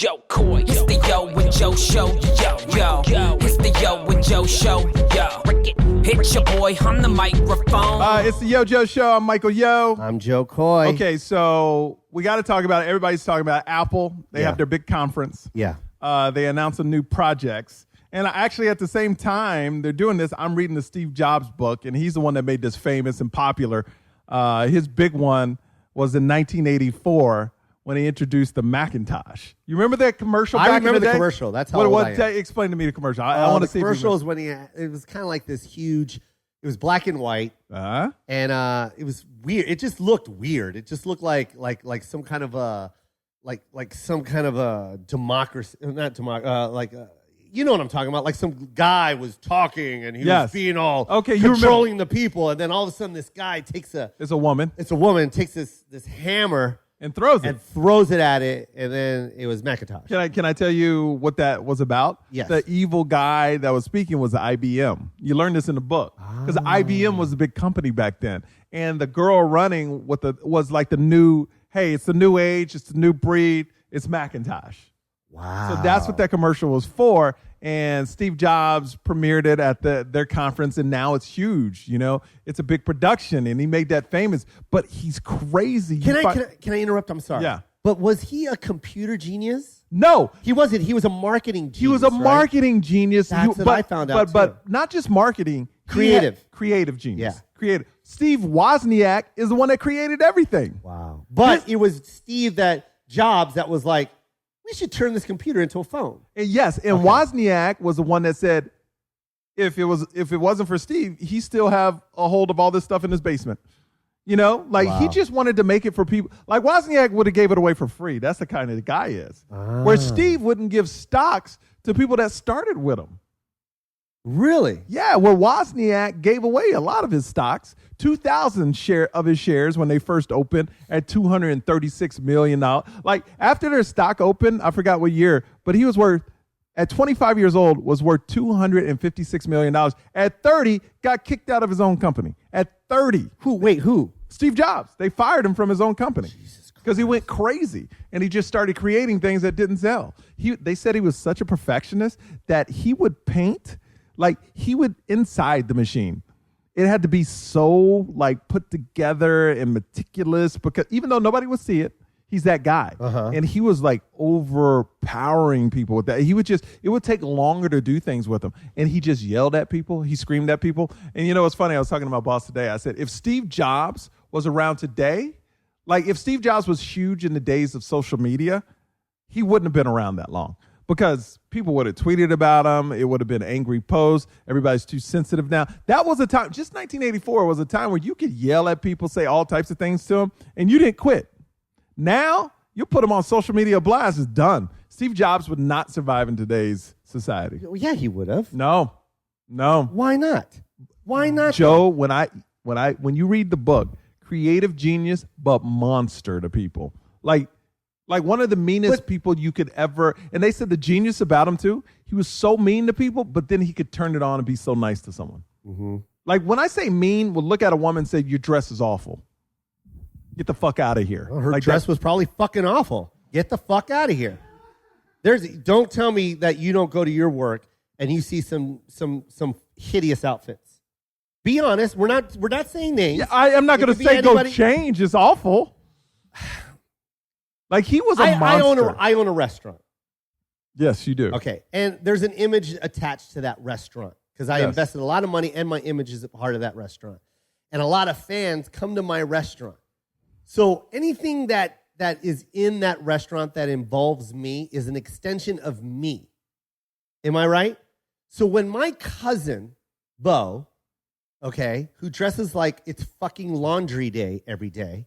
Yo, Koy, it's the Yo and Yo show, yo. It's the Yo and Yo show, yo. Hit your boy on the microphone. It's the YoJo show. I'm Michael Yo. I'm Joe Koy. Okay, so we got to talk about it. Everybody's talking about Apple. They have their big conference. Yeah. They announced some new projects. And actually, at the same time they're doing this, I'm reading the Steve Jobs book, and he's the one that made this famous and popular. His big one was in 1984 when he introduced the Macintosh. You remember that commercial back in the day? I remember the commercial. That's how old I am. Explain to me the commercial. I want to see. The commercial is when it was kind of like this huge, it was black and white, and it was weird. It just looked weird. It just looked like some kind of a, like some kind of a democracy, not democracy, you know what I'm talking about? Like some guy was talking and he was being all controlling the people, and then all of a sudden this guy takes It's a woman. It's a woman, takes this hammer and throws it at it, and then it was Macintosh. Can I tell you what that was about? Yes. The evil guy that was speaking was IBM. You learned this in the book because IBM was a big company back then, and the girl running was like the new. Hey, it's the new age. It's the new breed. It's Macintosh. Wow. So that's what that commercial was for. And Steve Jobs premiered it at their conference, and now it's huge. You know, it's a big production, and he made that famous. But he's crazy. Can I interrupt? I'm sorry. Yeah. But was he a computer genius? No, he wasn't. He was a marketing genius. He was a marketing genius. That's what I found out. But not just marketing. Creative genius. Yeah. Creative. Steve Wozniak is the one that created everything. Wow. But it was Steve Jobs that was like, we should turn this computer into a phone. And Wozniak was the one that said, if it wasn't for Steve, he still have a hold of all this stuff in his basement. You know, he just wanted to make it for people. Like Wozniak would have gave it away for free. That's the kind of the guy he is. Where Steve wouldn't give stocks to people that started with him. Really? Yeah, where Wozniak gave away a lot of his stocks, 2,000 of his shares when they first opened at $236 million. Like after their stock opened, I forgot what year, but he was worth, at 25 years old, was worth $256 million. At 30, got kicked out of his own company. At 30. Who? Steve Jobs. They fired him from his own company. Because he went crazy and he just started creating things that didn't sell. They said he was such a perfectionist that he would paint. Like he would inside the machine. It had to be so put together and meticulous because even though nobody would see it, he's that guy. And he was overpowering people with that. It would take longer to do things with him. And he just yelled at people. He screamed at people. And you know, it's funny. I was talking to my boss today. I said, if Steve Jobs was around today, if Steve Jobs was huge in the days of social media, he wouldn't have been around that long. Because people would have tweeted about him. It would have been angry posts. Everybody's too sensitive now. That was a time, just 1984 was a time where you could yell at people, say all types of things to them, and you didn't quit. Now, you put them on social media blast, it's done. Steve Jobs would not survive in today's society. Yeah, he would have. No. Why not? Why not? Joe, when you read the book, creative genius, but monster to people. Like one of the meanest people you could ever, and they said the genius about him too, he was so mean to people, but then he could turn it on and be so nice to someone. Mm-hmm. Like when I say mean, we'll look at a woman and say, your dress is awful. Get the fuck out of here. Well, her dress was probably fucking awful. Get the fuck out of here. Don't tell me that you don't go to your work and you see some hideous outfits. Be honest. We're not saying names. Yeah, I am not going to say anybody. Go change. It's awful. He was a monster. I own a restaurant. Yes, you do. Okay, and there's an image attached to that restaurant because I invested a lot of money and my image is a part of that restaurant. And a lot of fans come to my restaurant. So anything that is in that restaurant that involves me is an extension of me. Am I right? So when my cousin, Bo, who dresses like it's fucking laundry day every day,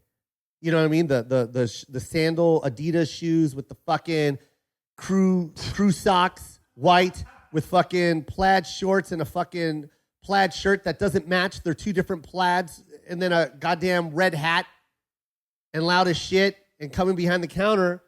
you know what I mean? The sandal Adidas shoes with the fucking crew socks, white with fucking plaid shorts and a fucking plaid shirt that doesn't match. They're two different plaids, and then a goddamn red hat and loud as shit and coming behind the counter.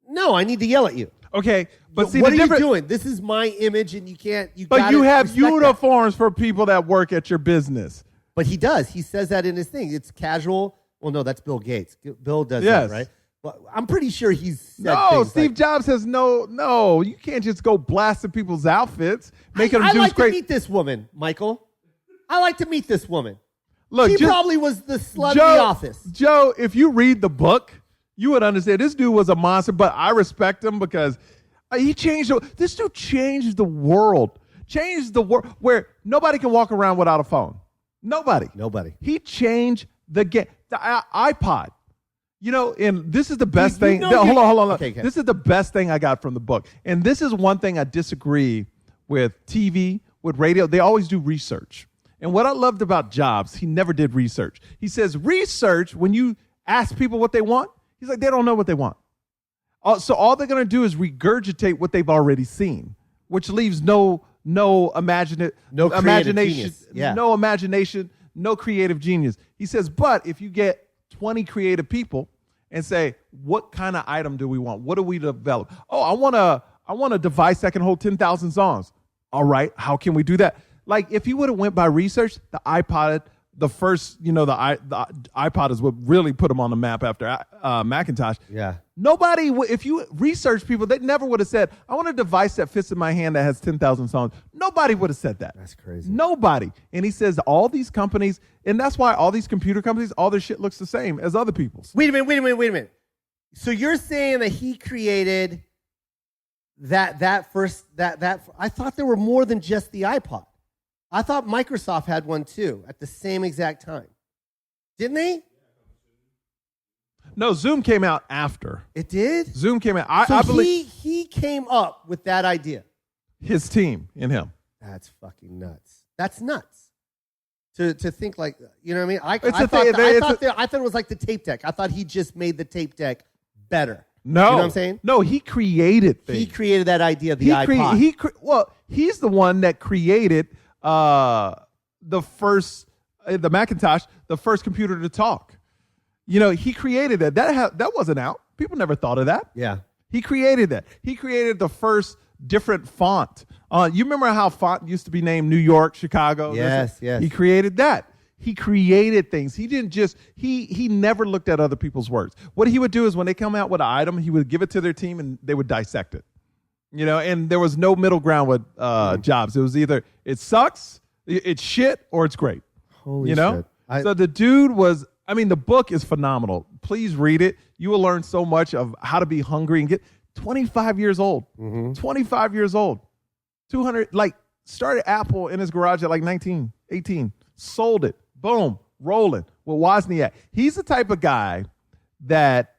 No, I need to yell at you. Okay, but see, what are you doing? This is my image, and you can't. But you have uniforms for people that work at your business. But he does. He says that in his thing. It's casual. Well, no, that's Bill Gates. Bill does that, right? But I'm pretty sure he's said No, things Steve like, Jobs has no. You can't just go blasting people's outfits, making them I do like great. to meet this woman, Michael. I like to meet this woman. Look, She just- probably was the slut Joe, in the office. Joe, if you read the book, you would understand this dude was a monster, but I respect him because he changed. This dude changed the world. Changed the world where nobody can walk around without a phone. Nobody. He changed the game. The iPod. You know, and this is the best thing. Hold on. Okay. This is the best thing I got from the book. And this is one thing I disagree with TV, with radio. They always do research. And what I loved about Jobs, he never did research. He says research, when you ask people what they want, he's like, they don't know what they want. So all they're going to do is regurgitate what they've already seen, which leaves no imagination, genius. Yeah. no imagination, no creative genius. He says, but if you get 20 creative people and say, what kind of item do we want? What do we develop? Oh, I want a device that can hold 10,000 songs. All right, how can we do that? Like if he would have went by research, the iPod, the first, the iPod is what really put him on the map after Macintosh. Yeah. Nobody, if you research people, they never would have said, I want a device that fits in my hand that has 10,000 songs. Nobody would have said that. That's crazy. Nobody. And he says all these companies, and that's why all these computer companies, all their shit looks the same as other people's. Wait a minute. So you're saying that he created that first I thought there were more than just the iPod. I thought Microsoft had one too at the same exact time. Didn't they? No, Zoom came out after. It did? Zoom came out. I believe he came up with that idea. his team and him. That's fucking nuts. That's nuts. To think like, you know what I mean? I thought it was like the tape deck. I thought he just made the tape deck better. No. You know what I'm saying? No, he created things. He created that idea of the iPod. He's the one that created the Macintosh, the first computer to talk. He created that. That wasn't out. People never thought of that. Yeah. He created that. He created the first different font. You remember how font used to be named New York, Chicago? Yes. He created that. He created things. He didn't just, he never looked at other people's works. What he would do is when they come out with an item, he would give it to their team and they would dissect it. And there was no middle ground with Jobs. It was either it sucks, it's shit, or it's great. Holy shit. So the dude was, the book is phenomenal. Please read it. You will learn so much of how to be hungry and get 25 years old. 25 years old. 200, started Apple in his garage at 19, 18. Sold it. Boom. Rolling with Wozniak. He's the type of guy that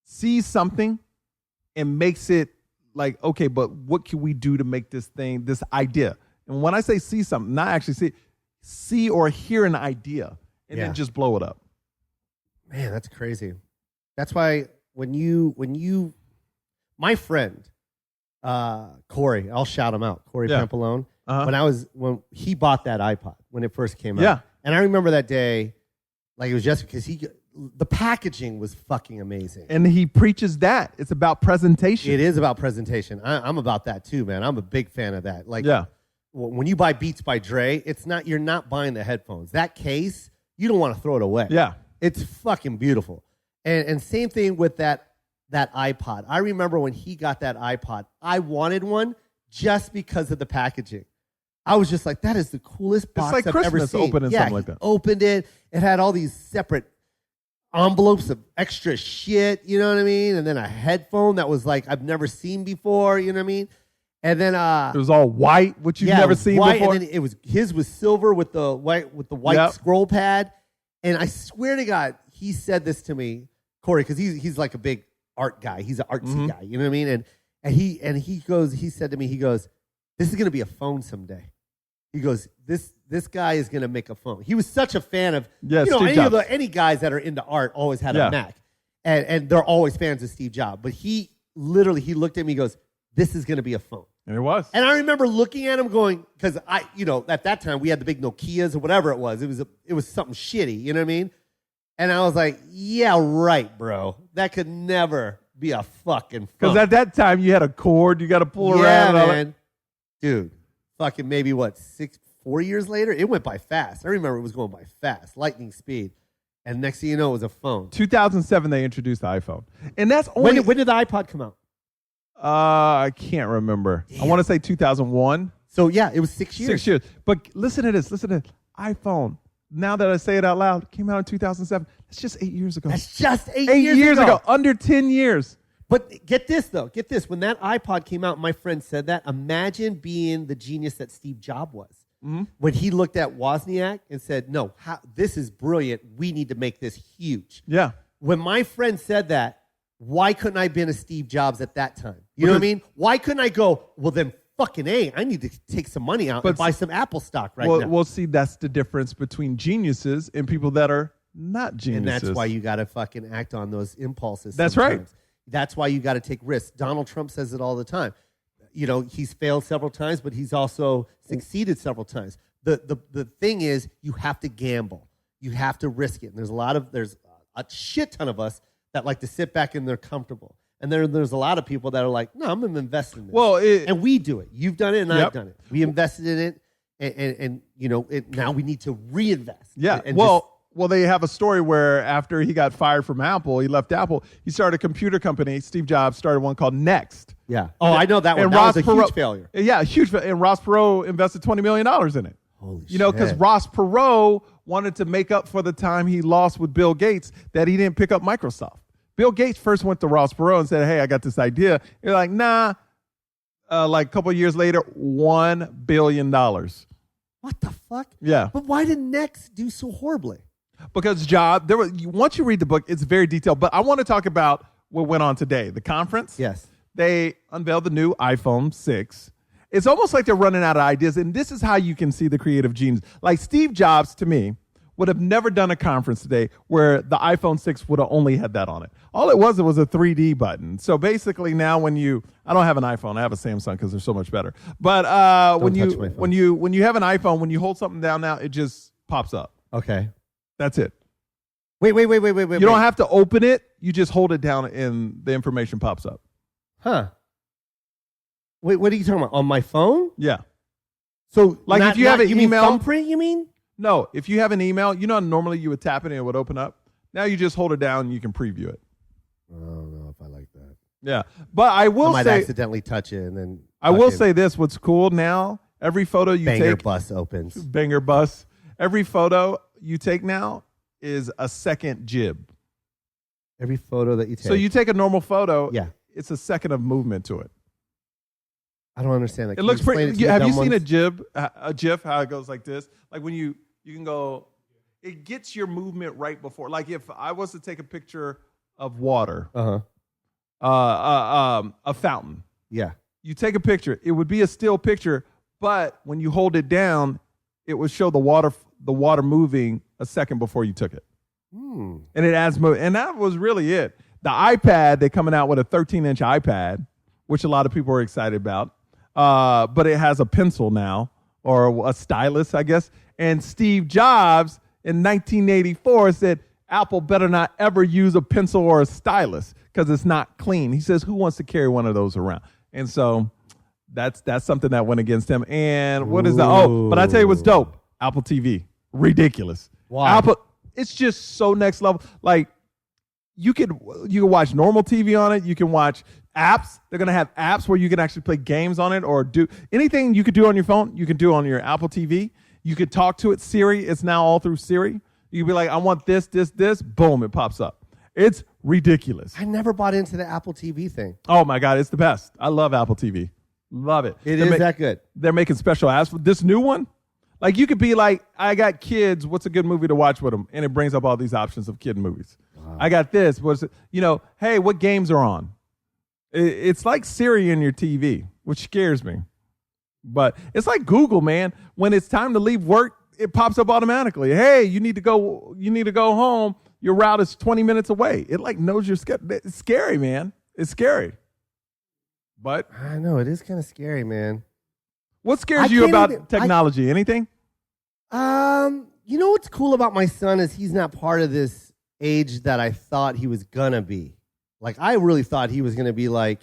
sees something and makes it okay, but what can we do to make this idea? And when I say see something, not actually see or hear an idea and then just blow it up. Man, that's crazy. That's why when my friend, Corey, I'll shout him out, Corey Pampalone, when he bought that iPod when it first came out. Yeah. And I remember that day, it was just because the packaging was fucking amazing. And he preaches that. It's about presentation. It is about presentation. I'm about that too, man. I'm a big fan of that. When you buy Beats by Dre, you're not buying the headphones. That case, you don't want to throw it away. Yeah. It's fucking beautiful. And same thing with that iPod. I remember when he got that iPod, I wanted one just because of the packaging. I was just like, that is the coolest box I've ever Christmas seen. opening something like that. Opened it. It had all these separate envelopes of extra shit, you know what I mean? And then a headphone that was I've never seen before, you know what I mean? And then it was all white, which you've never seen before. And then his was silver with the white scroll pad. And I swear to God, he said this to me, Corey, because he's like a big art guy. He's an artsy guy, you know what I mean? And he said to me, this is gonna be a phone someday. He goes, this guy is gonna make a phone. He was such a fan of any guys that are into art always had a Mac. And they're always fans of Steve Jobs. But he looked at me, he goes, this is gonna be a phone. And it was. And I remember looking at him going, because at that time we had the big Nokias or whatever it was. It was something shitty, you know what I mean? And I was like, yeah, right, bro. That could never be a fucking phone. Because at that time you had a cord you got to pull around. Yeah, man. Dude, fucking maybe 4 years later? It went by fast. I remember it was going by fast, lightning speed. And next thing you know, it was a phone. 2007, they introduced the iPhone. And that's only... When did the iPod come out? I can't remember. Damn. I want to say 2001. So, yeah, it was 6 years. 6 years. But listen to this. Listen to this. iPhone. Now that I say it out loud, came out in 2007. That's just 8 years ago. That's just 8 years ago. Under 10 years. But get this, though. Get this. When that iPod came out, my friend said that. Imagine being the genius that Steve Jobs was. Mm-hmm. When he looked at Wozniak and said, no, this is brilliant. We need to make this huge. Yeah. When my friend said that, why couldn't I have been a Steve Jobs at that time? You know what I mean? Why couldn't I go, well, then fucking A, I need to take some money out and buy some Apple stock now. Well, see, that's the difference between geniuses and people that are not geniuses. And that's why you got to fucking act on those impulses. That's right. That's why you got to take risks. Donald Trump says it all the time. You know, he's failed several times, but he's also succeeded several times. The thing is, you have to gamble. You have to risk it. And there's a shit ton of us that like to sit back and they're comfortable. And there's a lot of people that are like, no, I'm going to invest in this. Well, and we do it. You've done it and I've done it. We invested in it, and you know, now we need to reinvest. Yeah. Well, they have a story where after he got fired from Apple, he left Apple, he started a computer company. Steve Jobs started one called Next. Yeah. Oh, I know that one. That was a huge failure. Yeah, huge. And Ross Perot invested $20 million in it. Holy shit. You know, because Ross Perot wanted to make up for the time he lost with Bill Gates that he didn't pick up Microsoft. Bill Gates first went to Ross Perot and said, hey, I got this idea. You're like, nah. Like a couple of years later, $1 billion. What the fuck? Yeah. But why did Next do so horribly? Because once you read the book, it's very detailed. But I want to talk about what went on today. The conference. Yes. They unveiled the new iPhone 6. It's almost like they're running out of ideas. And this is how you can see the creative genius. Like Steve Jobs, to me, would have never done a conference today where the iPhone 6 would have only had that on it. All it was a 3D button. So basically now I don't have an iPhone, I have a Samsung because they're so much better. But when you have an iPhone, when you hold something down now, it just pops up. Okay. That's it. Wait. You don't have to open it. You just hold it down and the information pops up. Huh. Wait, what are you talking about? On my phone? Yeah. So like if you have an email. Thumbprint, you mean? No, if you have an email, you know normally you would tap it and it would open up. Now you just hold it down and you can preview it. I don't know if I like that. Yeah. But I might accidentally touch it and then I will say this, what's cool now, every photo you Banger take. Bus opens. Banger Bus. Every photo you take now is a second jib. Every photo that you take. So you take a normal photo, yeah, it's a second of movement to it. I don't understand that. It looks pretty. Have you seen a GIF, how it goes like this? Like when you can go, it gets your movement right before. Like if I was to take a picture of water, a fountain. Yeah. You take a picture, it would be a still picture, but when you hold it down, it would show the water moving a second before you took it. And it adds and that was really it. The iPad, they're coming out with a 13-inch iPad, which a lot of people are excited about. But it has a pencil now, or a stylus, I guess. And Steve Jobs in 1984 said, Apple better not ever use a pencil or a stylus because it's not clean. He says, who wants to carry one of those around? And so that's something that went against him. And what is that? Oh, but I tell you what's dope. Apple TV. Ridiculous. Why? It's just so next level. Like you can watch normal TV on it. You can watch apps. They're going to have apps where you can actually play games on it or do anything you could do on your phone. You can do on your Apple TV. You could talk to it. Siri. It's now all through Siri. You can be like, I want this. Boom, it pops up. It's ridiculous. I never bought into the Apple TV thing. Oh my God, it's the best. I love Apple TV. Love it. It is that good. They're making special apps for this new one. Like you could be like, I got kids. What's a good movie to watch with them? And it brings up all these options of kid movies. Wow. I got this. Hey, what games are on? It's like Siri in your TV, which scares me. But it's like Google, man. When it's time to leave work, it pops up automatically. Hey, you need to go home. Your route is 20 minutes away. It like knows you're scared. It's scary, man. It's scary. But I know it is kind of scary, man. What scares you about technology? Anything? You know what's cool about my son is he's not part of this age that I thought he was gonna be. Like I really thought he was gonna be like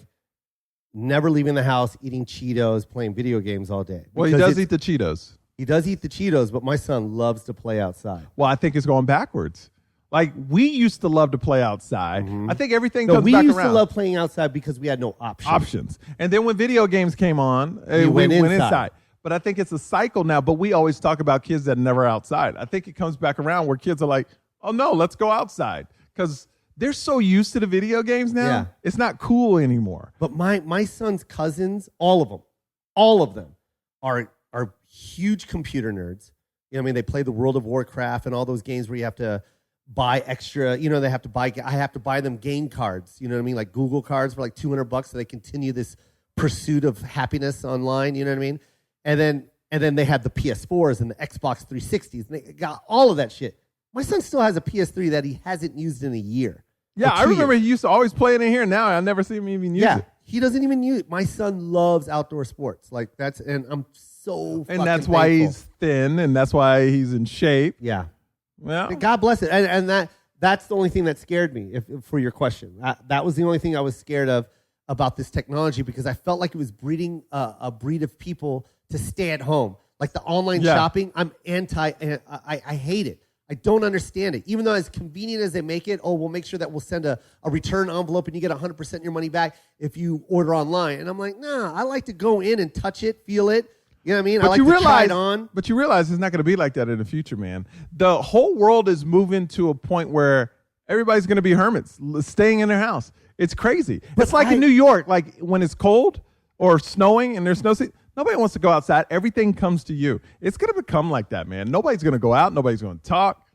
never leaving the house, eating Cheetos, playing video games all day. Well, he does eat the Cheetos. He does eat the Cheetos, but my son loves to play outside. Well, I think it's going backwards. Like, we used to love to play outside. I think everything comes we back used around. to love playing outside because we had no options. And then when video games came on, we went inside. But I think it's a cycle now. But we always talk about kids that are never outside. I think it comes back around where kids are like, oh, no, let's go outside. Because they're so used to the video games now. Yeah. It's not cool anymore. But my son's cousins, all of them are huge computer nerds. You know what I mean? They play the World of Warcraft and all those games where you have to buy extra, I have to buy them game cards, you know what I mean? Like Google cards for like $200 so they continue this pursuit of happiness online, you know what I mean? And then they have the PS4s and the Xbox 360s, and they got all of that shit. My son still has a PS3 that he hasn't used in a year. Yeah, I remember he used to always play it in here. Now I never see him even use it. He doesn't even use it. My son loves outdoor sports. Like and I'm so fucking And that's why thankful. he's thin, and that's why he's in shape. Yeah. Well, And God bless it. And that's the only thing that scared me, for your question. That was the only thing I was scared of about this technology, because I felt like it was breeding a breed of people to stay at home. Like the online shopping, I'm anti. I hate it. I don't understand it. Even though as convenient as they make it, we'll make sure that we'll send a return envelope and you get 100% your money back if you order online. And I'm like, nah, I like to go in and touch it, feel it. You know what I mean? I like to try it on. But you realize it's not going to be like that in the future, man. The whole world is moving to a point where everybody's going to be hermits, staying in their house. It's crazy. But it's like in New York, like when it's cold or snowing and there's no season, nobody wants to go outside. Everything comes to you. It's going to become like that, man. Nobody's going to go out. Nobody's going to talk.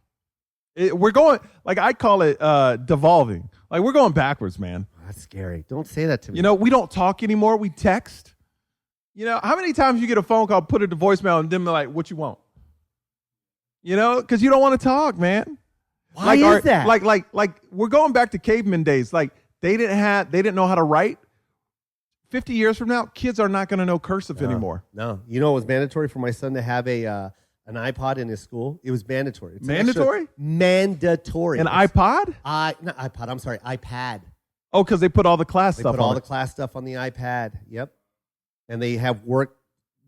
We're going, like I call it devolving. Like we're going backwards, man. That's scary. Don't say that to me. We don't talk anymore. We text. How many times you get a phone call, put it to voicemail, and then they're like, what you want? Because you don't want to talk, man. Why is that? Like we're going back to caveman days. Like they didn't know how to write. 50 years from now, kids are not going to know cursive anymore. No. It was mandatory for my son to have an iPod in his school. It was mandatory. It's mandatory? Mandatory. An iPod? Not iPod. I'm sorry, iPad. Oh, because they put all the class stuff on They put all the class stuff on the iPad. Yep. And they have work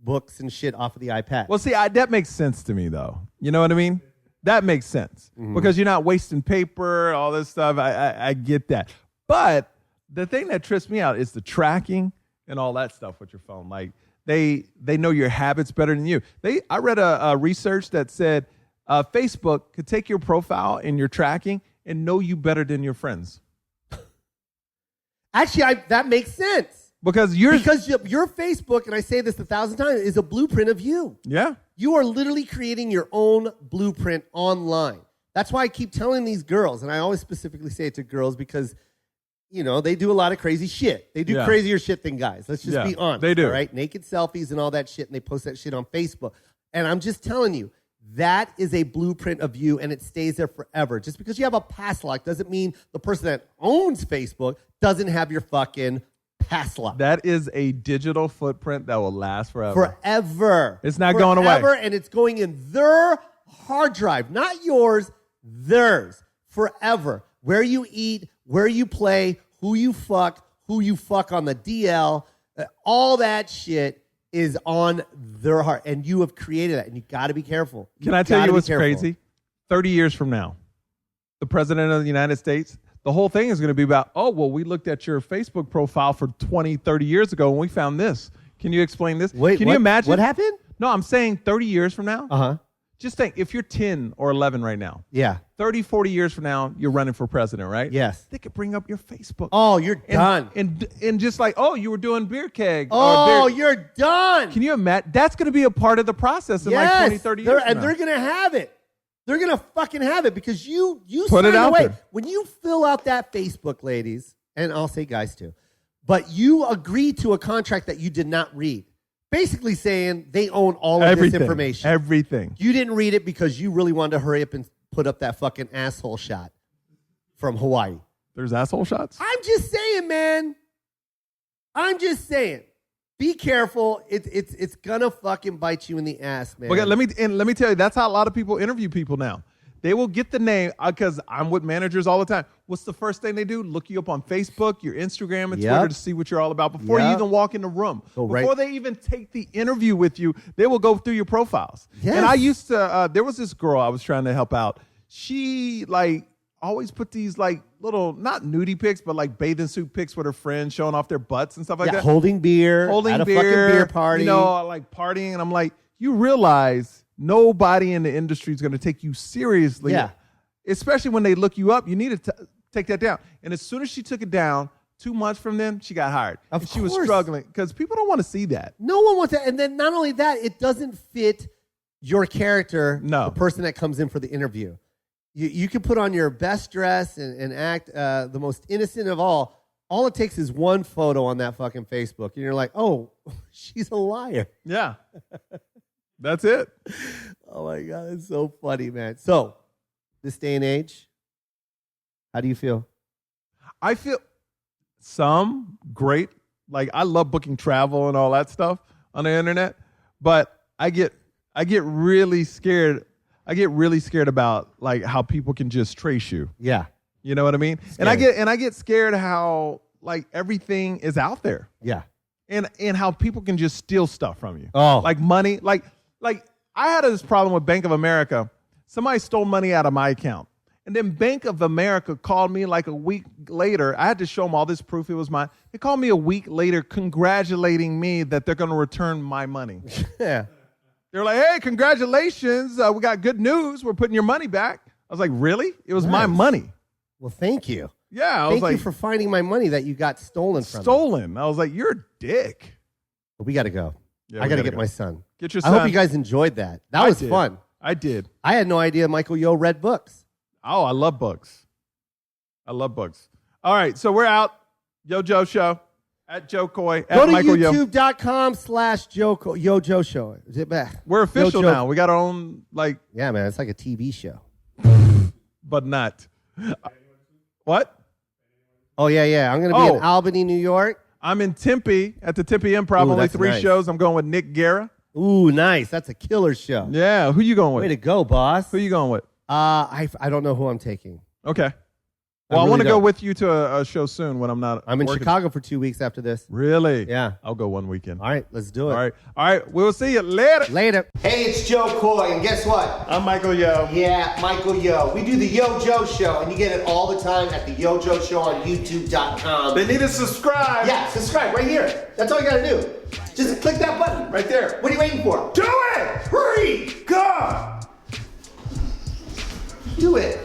books and shit off of the iPad. Well, see, that makes sense to me, though. You know what I mean? That makes sense. Because you're not wasting paper, all this stuff. I get that. But the thing that trips me out is the tracking and all that stuff with your phone. Like, they know your habits better than you. I read a research that said Facebook could take your profile and your tracking and know you better than your friends. Actually, that makes sense. Because your Facebook, and I say this 1,000 times, is a blueprint of you. Yeah. You are literally creating your own blueprint online. That's why I keep telling these girls, and I always specifically say it to girls because, they do a lot of crazy shit. They do crazier shit than guys. Let's just be honest. They do. All right? Naked selfies and all that shit, and they post that shit on Facebook. And I'm just telling you, that is a blueprint of you, and it stays there forever. Just because you have a pass lock doesn't mean the person that owns Facebook doesn't have your fucking pass lock. That is a digital footprint that will last forever. Forever. It's not going away. Forever, and it's going in their hard drive. Not yours, theirs. Forever. Where you eat, where you play, who you fuck on the DL, all that shit is on their heart. And you have created that, and you got to be careful. Can I tell you what's crazy? 30 years from now, the president of the United States, the whole thing is going to be about, we looked at your Facebook profile for 20, 30 years ago, and we found this. Can you explain this? Wait, Can you imagine? What happened? No, I'm saying 30 years from now. Uh-huh. Just think, if you're 10 or 11 right now, Yeah. 30, 40 years from now, you're running for president, right? Yes. They could bring up your Facebook. Oh, you're done. And just like, you were doing beer keg. Oh, you're done. Can you imagine? That's going to be a part of the process in like 20, 30 years from now. They're going to have it. They're going to fucking have it because you Put it sign out away. there. When you fill out that Facebook, ladies, and I'll say guys too, but you agreed to a contract that you did not read. Basically saying they own all of this information. Everything. You didn't read it because you really wanted to hurry up and put up that fucking asshole shot from Hawaii. There's asshole shots? I'm just saying, man. I'm just saying. Be careful. It's gonna fucking bite you in the ass, man. Okay, let me tell you, that's how a lot of people interview people now. They will get the name, because I'm with managers all the time. What's the first thing they do? Look you up on Facebook, your Instagram, and Twitter to see what you're all about before you even walk in the room. Before they even take the interview with you, they will go through your profiles. Yes. And I used to, there was this girl I was trying to help out. She always put these like little, not nudie pics, but like bathing suit pics with her friends showing off their butts and stuff like that. Holding beer. Holding at a beer. fucking beer party. You know, like partying. And I'm like, you realize nobody in the industry is going to take you seriously. Yeah. Especially when they look you up. You need to take that down. And as soon as she took it down, 2 months from then, she got hired. Of She was course. struggling because people don't want to see that. No one wants that. And then not only that, it doesn't fit your character, No. the person that comes in for the interview. You can put on your best dress and act the most innocent of all. All it takes is one photo on that fucking Facebook. And you're like, oh, she's a liar. Yeah. That's it. Oh, my God. It's so funny, man. So, this day and age, how do you feel? I feel some great. Like I love booking travel and all that stuff on the internet, but I get really scared. I get really scared about like how people can just trace you. Yeah. You know what I mean? And I get scared how like everything is out there. Yeah. And how people can just steal stuff from you. Oh. Like money. Like I had this problem with Bank of America. Somebody stole money out of my account. And then Bank of America called me like a week later. I had to show them all this proof it was mine. They called me a week later congratulating me that they're going to return my money. Yeah. They're like, hey, congratulations. We got good news. We're putting your money back. I was like, really? It was my money. Well, thank you. Yeah. I was Thank like, you for finding my money that you got stolen from me. stolen. I was like, you're a dick. But we got to go. Yeah, I we got to gotta get go. my son. Get your I son. hope you guys enjoyed that. That I was did. fun. I did. I had no idea Michael Yo read books. Oh, I love books. I love books. All right, so we're out. YoJo Show at Joe Koy at Go to Michael Yo. youtube.com/YoJo Show. Is it back? We're official YoJo. now. We got our own like, Yeah, man. It's like a TV show. but not. What? Oh, yeah. I'm going to be in Albany, New York. I'm in Tempe at the Tempe Improv. Ooh, Only that's 3 nice. shows. I'm going with Nick Guerra. Ooh, nice. That's a killer show. Yeah. Who you going with? Way to go, boss. Who you going with? I don't know who I'm taking. Okay. Well, I really want to go don't. with you to a show soon when I'm not. I'm in working. Chicago for 2 weeks after this. Really? Yeah. I'll go one weekend. All right, let's do it. All right. We'll see you later. Later. Hey, it's Joe Koy, and guess what? I'm Michael Yo. Yeah, Michael Yo. We do the YoJo Show, and you get it all the time at the YoJo Show on YouTube.com. They need to subscribe. Yeah, subscribe right here. That's all you gotta do. Just click that button Right there. What are you waiting for? Do it. Hurry. God. Do it.